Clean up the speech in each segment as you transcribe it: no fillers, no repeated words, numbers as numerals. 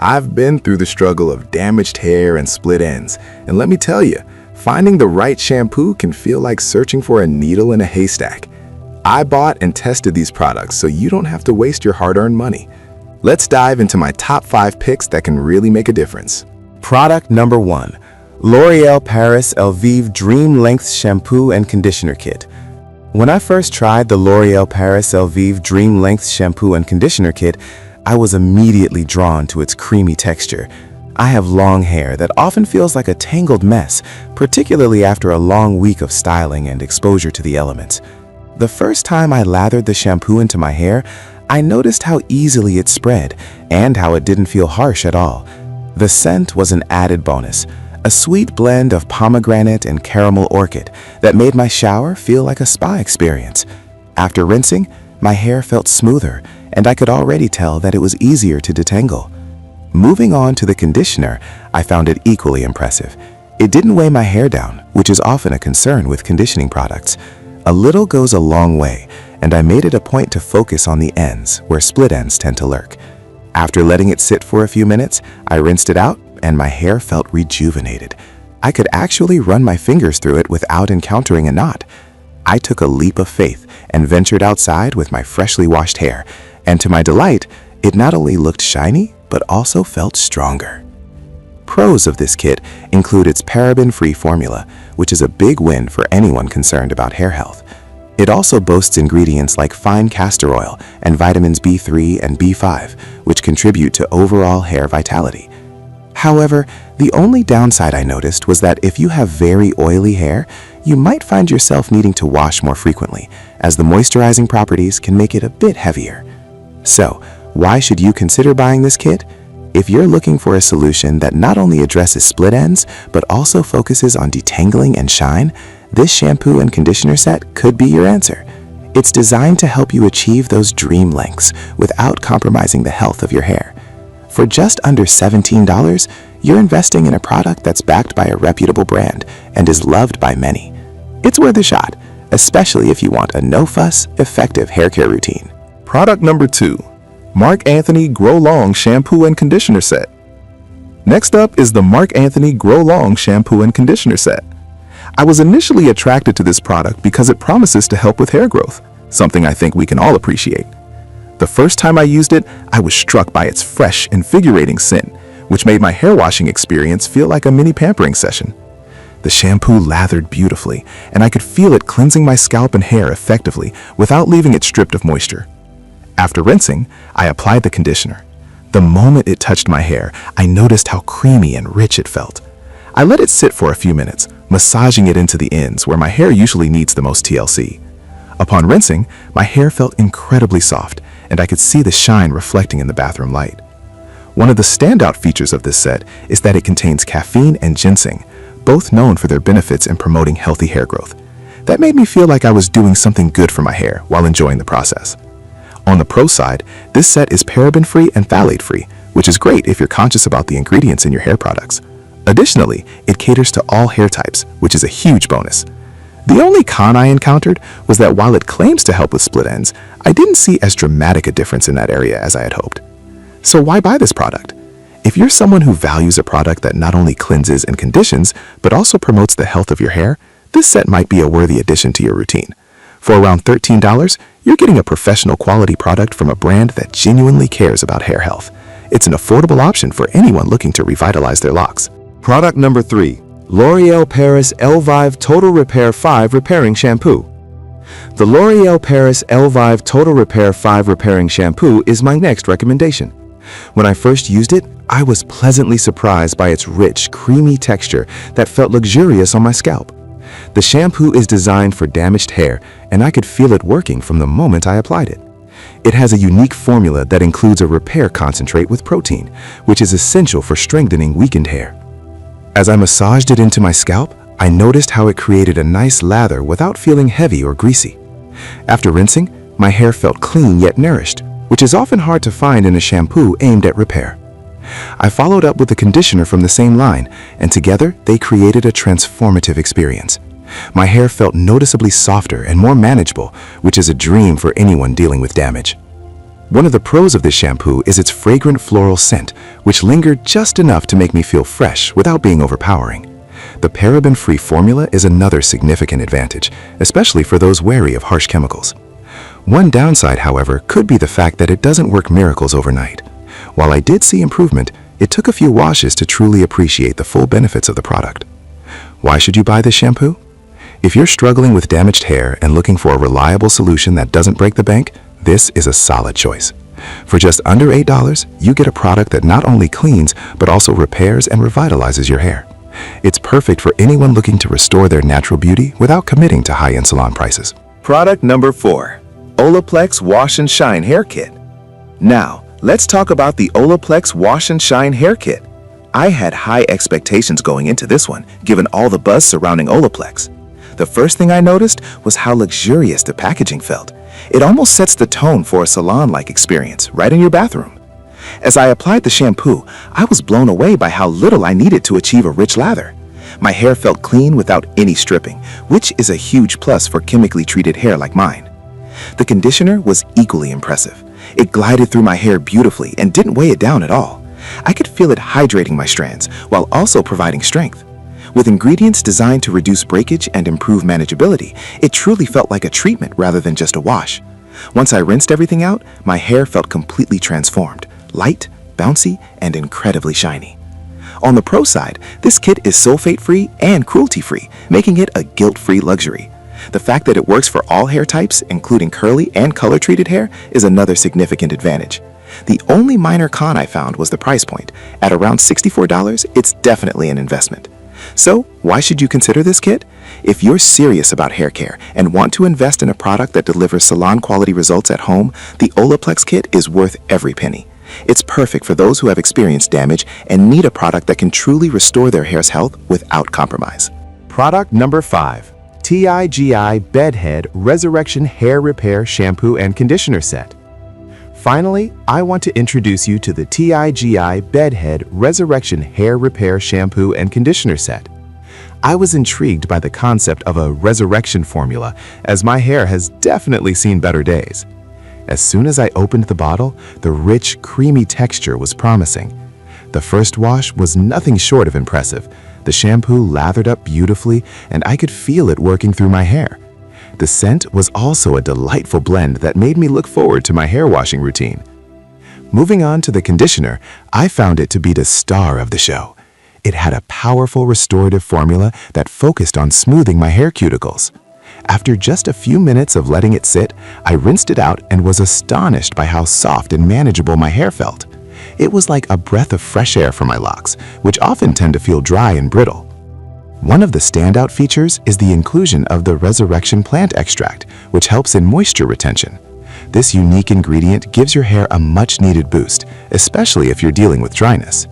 I've been through the struggle of damaged hair and split ends, and let me tell you, finding the right shampoo can feel like searching for a needle in a haystack. I bought and tested these products so you don't have to waste your hard-earned money. Let's dive into my top 5 picks that can really make a difference. Product number 1. L'Oréal Paris Elvive Dream Length Shampoo and Conditioner Kit. When I first tried the L'Oréal Paris Elvive Dream Length Shampoo and Conditioner Kit, I was immediately drawn to its creamy texture. I have long hair that often feels like a tangled mess, particularly after a long week of styling and exposure to the elements. The first time I lathered the shampoo into my hair, I noticed how easily it spread and how it didn't feel harsh at all. The scent was an added bonus, a sweet blend of pomegranate and caramel orchid that made my shower feel like a spa experience. After rinsing, my hair felt smoother, and I could already tell that it was easier to detangle. Moving on to the conditioner, I found it equally impressive. It didn't weigh my hair down, which is often a concern with conditioning products. A little goes a long way, and I made it a point to focus on the ends, where split ends tend to lurk. After letting it sit for a few minutes, I rinsed it out, and my hair felt rejuvenated. I could actually run my fingers through it without encountering a knot. I took a leap of faith and ventured outside with my freshly washed hair, and to my delight, it not only looked shiny, but also felt stronger. Pros of this kit include its paraben-free formula, which is a big win for anyone concerned about hair health. It also boasts ingredients like fine castor oil and vitamins B3 and B5, which contribute to overall hair vitality. However, the only downside I noticed was that if you have very oily hair, you might find yourself needing to wash more frequently, as the moisturizing properties can make it a bit heavier. So, why should you consider buying this kit? If you're looking for a solution that not only addresses split ends, but also focuses on detangling and shine, this shampoo and conditioner set could be your answer. It's designed to help you achieve those dream lengths without compromising the health of your hair. For just under $17, you're investing in a product that's backed by a reputable brand and is loved by many. It's worth a shot, especially if you want a no-fuss, effective hair care routine. Product number 2. Marc Anthony Grow Long Shampoo and Conditioner Set. Next up is the Marc Anthony Grow Long Shampoo and Conditioner Set. I was initially attracted to this product because it promises to help with hair growth, something I think we can all appreciate. The first time I used it, I was struck by its fresh, invigorating scent, which made my hair washing experience feel like a mini pampering session. The shampoo lathered beautifully, and I could feel it cleansing my scalp and hair effectively without leaving it stripped of moisture. After rinsing, I applied the conditioner. The moment it touched my hair, I noticed how creamy and rich it felt. I let it sit for a few minutes, massaging it into the ends where my hair usually needs the most TLC. Upon rinsing, my hair felt incredibly soft, and I could see the shine reflecting in the bathroom light. One of the standout features of this set is that it contains caffeine and ginseng, both known for their benefits in promoting healthy hair growth. That made me feel like I was doing something good for my hair while enjoying the process. On the pro side, this set is paraben-free and phthalate-free, which is great if you're conscious about the ingredients in your hair products. Additionally, it caters to all hair types, which is a huge bonus. The only con I encountered was that while it claims to help with split ends, I didn't see as dramatic a difference in that area as I had hoped. So why buy this product? If you're someone who values a product that not only cleanses and conditions, but also promotes the health of your hair, this set might be a worthy addition to your routine. For around $13, you're getting a professional quality product from a brand that genuinely cares about hair health. It's an affordable option for anyone looking to revitalize their locks. Product number 3. L'Oréal Paris Elvive Total Repair 5 Repairing Shampoo. The L'Oréal Paris Elvive Total Repair 5 Repairing Shampoo is my next recommendation. When I first used it, I was pleasantly surprised by its rich, creamy texture that felt luxurious on my scalp. The shampoo is designed for damaged hair, and I could feel it working from the moment I applied it. It has a unique formula that includes a repair concentrate with protein, which is essential for strengthening weakened hair. As I massaged it into my scalp, I noticed how it created a nice lather without feeling heavy or greasy. After rinsing, my hair felt clean yet nourished, which is often hard to find in a shampoo aimed at repair. I followed up with a conditioner from the same line, and together they created a transformative experience. My hair felt noticeably softer and more manageable, which is a dream for anyone dealing with damage. One of the pros of this shampoo is its fragrant floral scent, which lingered just enough to make me feel fresh without being overpowering. The paraben-free formula is another significant advantage, especially for those wary of harsh chemicals. One downside, however, could be the fact that it doesn't work miracles overnight. While I did see improvement, it took a few washes to truly appreciate the full benefits of the product. Why should you buy this shampoo? If you're struggling with damaged hair and looking for a reliable solution that doesn't break the bank, this is a solid choice. For just under $8, you get a product that not only cleans, but also repairs and revitalizes your hair. It's perfect for anyone looking to restore their natural beauty without committing to high-end salon prices. Product number 4. Olaplex Wash and Shine Hair Kit. Now, let's talk about the Olaplex Wash and Shine Hair Kit. I had high expectations going into this one, given all the buzz surrounding Olaplex. The first thing I noticed was how luxurious the packaging felt. It almost sets the tone for a salon-like experience right in your bathroom. As I applied the shampoo, I was blown away by how little I needed to achieve a rich lather. My hair felt clean without any stripping, which is a huge plus for chemically treated hair like mine. The conditioner was equally impressive. It glided through my hair beautifully and didn't weigh it down at all. I could feel it hydrating my strands while also providing strength. With ingredients designed to reduce breakage and improve manageability, it truly felt like a treatment rather than just a wash. Once I rinsed everything out, my hair felt completely transformed, light, bouncy, and incredibly shiny. On the pro side, this kit is sulfate-free and cruelty-free, making it a guilt-free luxury. The fact that it works for all hair types, including curly and color-treated hair, is another significant advantage. The only minor con I found was the price point. At around $64, it's definitely an investment. So, why should you consider this kit? If you're serious about hair care and want to invest in a product that delivers salon-quality results at home, the Olaplex kit is worth every penny. It's perfect for those who have experienced damage and need a product that can truly restore their hair's health without compromise. Product number 5. TIGI Bedhead Resurrection Hair Repair Shampoo and Conditioner Set. Finally, I want to introduce you to the TIGI Bedhead Resurrection Hair Repair Shampoo and Conditioner Set. I was intrigued by the concept of a resurrection formula, as my hair has definitely seen better days. As soon as I opened the bottle, the rich, creamy texture was promising. The first wash was nothing short of impressive. The shampoo lathered up beautifully, and I could feel it working through my hair. The scent was also a delightful blend that made me look forward to my hair washing routine. Moving on to the conditioner, I found it to be the star of the show. It had a powerful restorative formula that focused on smoothing my hair cuticles. After just a few minutes of letting it sit, I rinsed it out and was astonished by how soft and manageable my hair felt. It was like a breath of fresh air for my locks, which often tend to feel dry and brittle. One of the standout features is the inclusion of the resurrection plant extract, which helps in moisture retention. This unique ingredient gives your hair a much-needed boost, especially if you're dealing with dryness.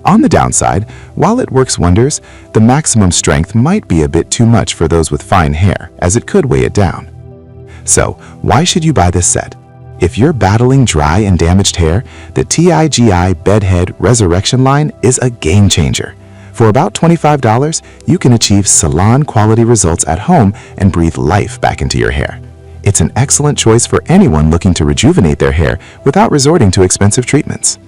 On the downside, while it works wonders, the maximum strength might be a bit too much for those with fine hair, as it could weigh it down. So, why should you buy this set? If you're battling dry and damaged hair, the TIGI Bedhead Resurrection line is a game changer. For about $25, you can achieve salon-quality results at home and breathe life back into your hair. It's an excellent choice for anyone looking to rejuvenate their hair without resorting to expensive treatments.